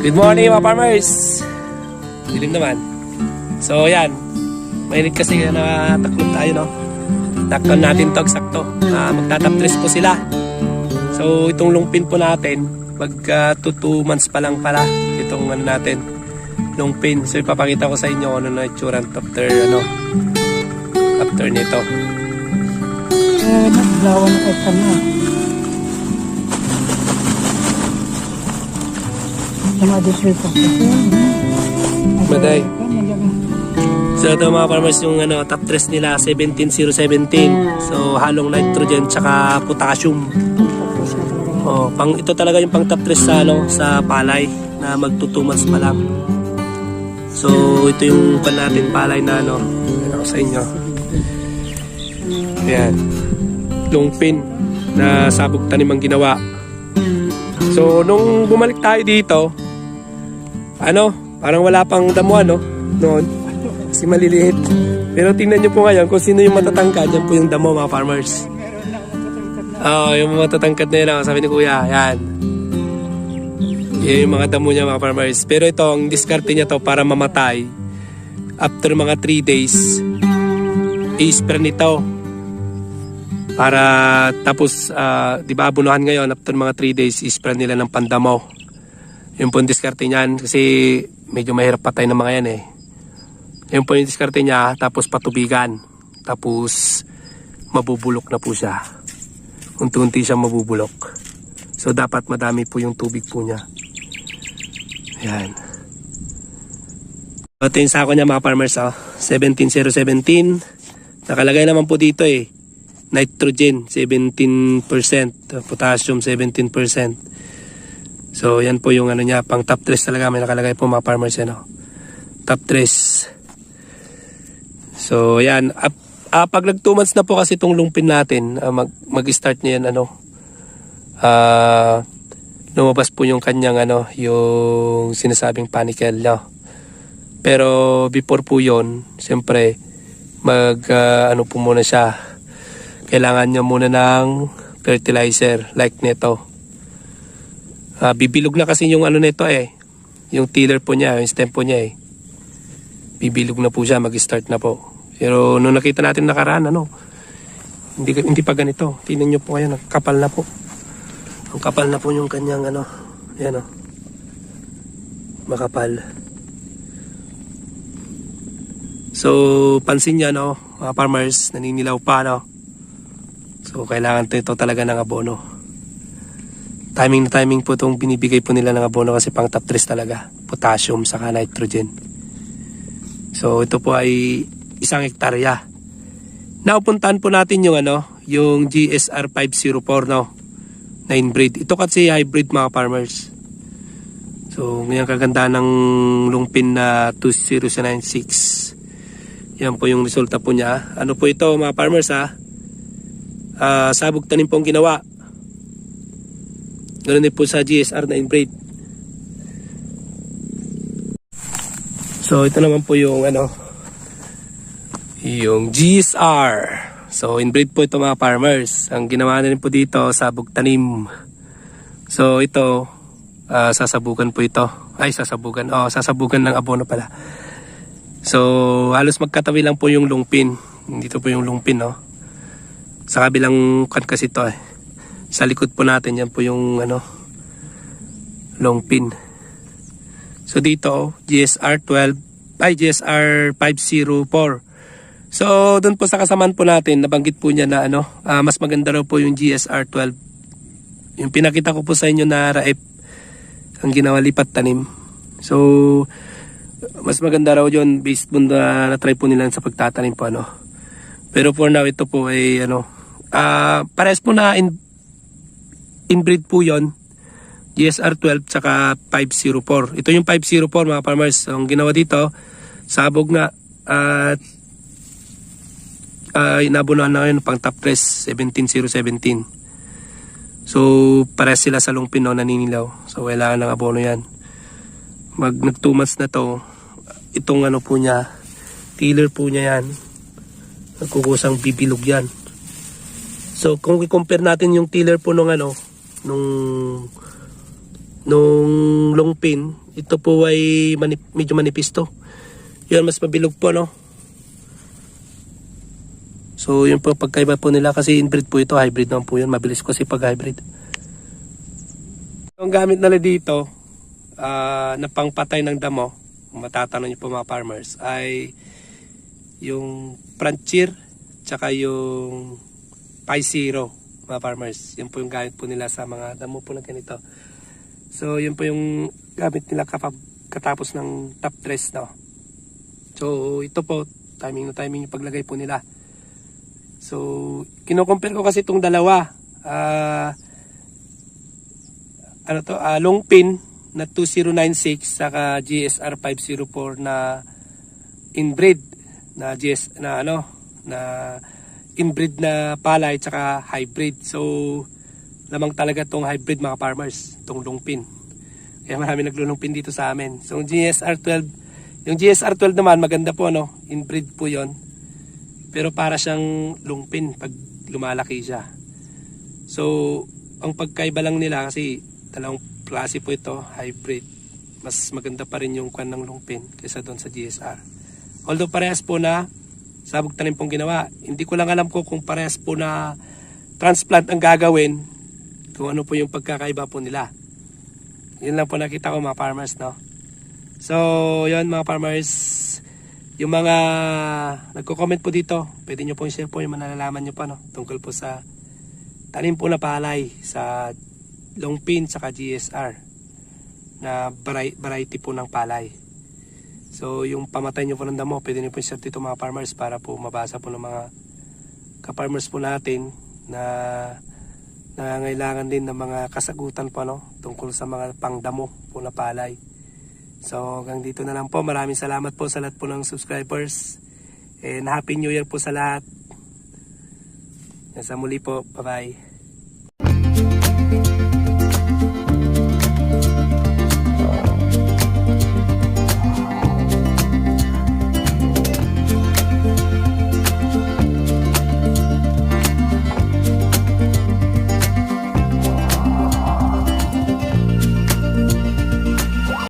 Good morning mga farmers. Dilim naman. So yan, mainit kasi na taklop tayo, no? Takpan natin to eksakto. Magtatap 3 po sila. So itong lungpin po natin, magka 2 months pa lang pala itong ano natin, lungpin. So ipapakita ko sa inyo ano na itsura after nito. Naglawan na ito na. Sama dito ito. Maday. So ito mga farmers, yung top dress nila 17017. So halong nitrogen tsaka potassium. Ito talaga yung pang top dress sa sa palay na magto 2 months pa lang. So ito yung pan natin palay na ako sa inyo. Ayan. Lungpin na sabog tanim ang ginawa. So nung bumalik tayo dito, parang wala pang damo noon. Kasi maliliit. Pero tingnan nyo po ngayon kung sino yung matatangkad. Yan po yung damo mga farmers. Yung matatangkad na yun, sabi ni Kuya. Yan. Yan yung mga damo niya mga farmers. Pero ito, ang diskarte niya to para mamatay. After mga 3 days, i-spray nito. Para tapos, di ba abunuhan ngayon, after mga 3 days, i-spray nila ng pandamo. Yun po yung diskarte niyan. Kasi medyo mahirap patay ng mga yan eh. Yun po yung diskarte niya, tapos patubigan. Tapos mabubulok na po siya. Unti-unti siya mabubulok. So dapat madami po yung tubig po niya. Ayan. Ito yung sako niya mga farmers. 17017. Nakalagay naman po dito nitrogen 17%, potassium 17%. So yan po yung niya, pang top 3 talaga may nakalagay po mga farmers top 3. So yan, pag nag 2 months na po kasi itong lungpin natin, mag-start niya yan lumabas po yung kanyang yung sinasabing panicle Pero before po yon, siyempre po muna siya. Kailangan niya muna ng fertilizer like nito. Bibilog na kasi yung nito yung tiller po niya, yung stem po niya bibilog na po siya, mag-start na po. Pero nung nakita natin nakaraan hindi pa ganito. Tingnan niyo po ngayon, kapal na po. Ang kapal na po yung kanyang yan makapal. So pansin niya mga farmers, naninilaw pa So kailangan ito talaga ng abono. Timing na timing po itong binibigay po nila ng abono kasi pang top 3 talaga. Potassium saka nitrogen. So ito po ay 1 hektarya. Naupuntahan po natin yung yung GSR 504 na inbreed. Ito kasi hybrid mga farmers. So ngayon kaganda ng lungpin na 20096. Yan po yung resulta po niya. Ano po ito mga farmers sabog tanim pong ginawa. Ganoon din po sa GSR na inbreed. So ito naman po yung yung GSR. So inbreed po ito mga farmers. Ang ginawa na rin po dito, sabog tanim. So ito, sasabugan po ito. Sasabugan ng abono pala. So halos magkatabi lang po yung lungpin. Dito po yung lungpin sa kabilang kasi ito Sa likod po natin, yan po yung lungpin. So dito, GSR 504. So doon po sa kasamaan po natin, nabanggit po niya na mas maganda raw po yung GSR 12. Yung pinakita ko po sa inyo na raip ang ginawa lipat tanim. So mas maganda raw yun based po na try po nila sa pagtatanim po Pero for now ito po ay pares po na inbreed po yon, GSR 12 tsaka 504. Ito yung 504 mga farmers. Ang ginawa dito, sabog na at inabunuhan na ngayon pang top 3 17017. So pares sila sa lungpin naninilaw. So kailangan ng abono yan. Nag 2 months na to. Itong po niya, tiller po niya yan, nagkukusang bibilog yan. So kung i-compare natin yung tiller po nung lungpin, Ito po ay medyo manipis to. Yun, mas mabilog po, no? So, yun po pagkaiba po nila kasi inbreed po ito. Hybrid naman po yun. Mabilis kasi pag hybrid. Ang gamit nila dito na pangpatay ng damo, kung matatanong niyo po mga farmers, ay yung Frontier tsaka yung Pi Zero, mga farmers. Yun po yung gamit po nila sa mga damo po na ganito. So, yun po yung gamit nila katapos ng top dress, no? So, ito po, timing na timing yung paglagay po nila. So, kino-compare ko kasi itong dalawa. Long pin na 2096 saka GSR 504 na inbreed na inbreed na palay tsaka hybrid. So, lamang talaga tong hybrid mga farmers, tong long pin. Kaya marami naglulong pin dito sa amin. So, yung GSR 12 naman maganda po, no? Inbreed po 'yon. Pero para siyang long pin pag lumalaki siya. So, ang pagkaiba lang nila kasi dalawang klase po ito, hybrid. Mas maganda pa rin yung kwan ng long pin kaysa doon sa GSR. Although parehas po na sabog tanim pong ginawa. Hindi ko lang alam ko kung parehas po na transplant ang gagawin, kung ano po yung pagkakaiba po nila. Yun lang po nakita ko mga farmers, no? So, yun mga farmers, yung mga nagko-comment po dito, pwede nyo po i-share po yung manalalaman nyo pa, no? Tungkol po sa tanim po na palay sa long pin saka GSR na variety po ng palay. So, yung pamatay nyo po ng damo, pwede nyo po i-share dito mga farmers para po mabasa po ng mga ka-farmers po natin na nangangailangan din ng mga kasagutan po, no? Tungkol sa mga pangdamo po na palay. So, hanggang dito na lang po. Maraming salamat po sa lahat po ng subscribers. And Happy New Year po sa lahat. Sa muli po. Bye-bye.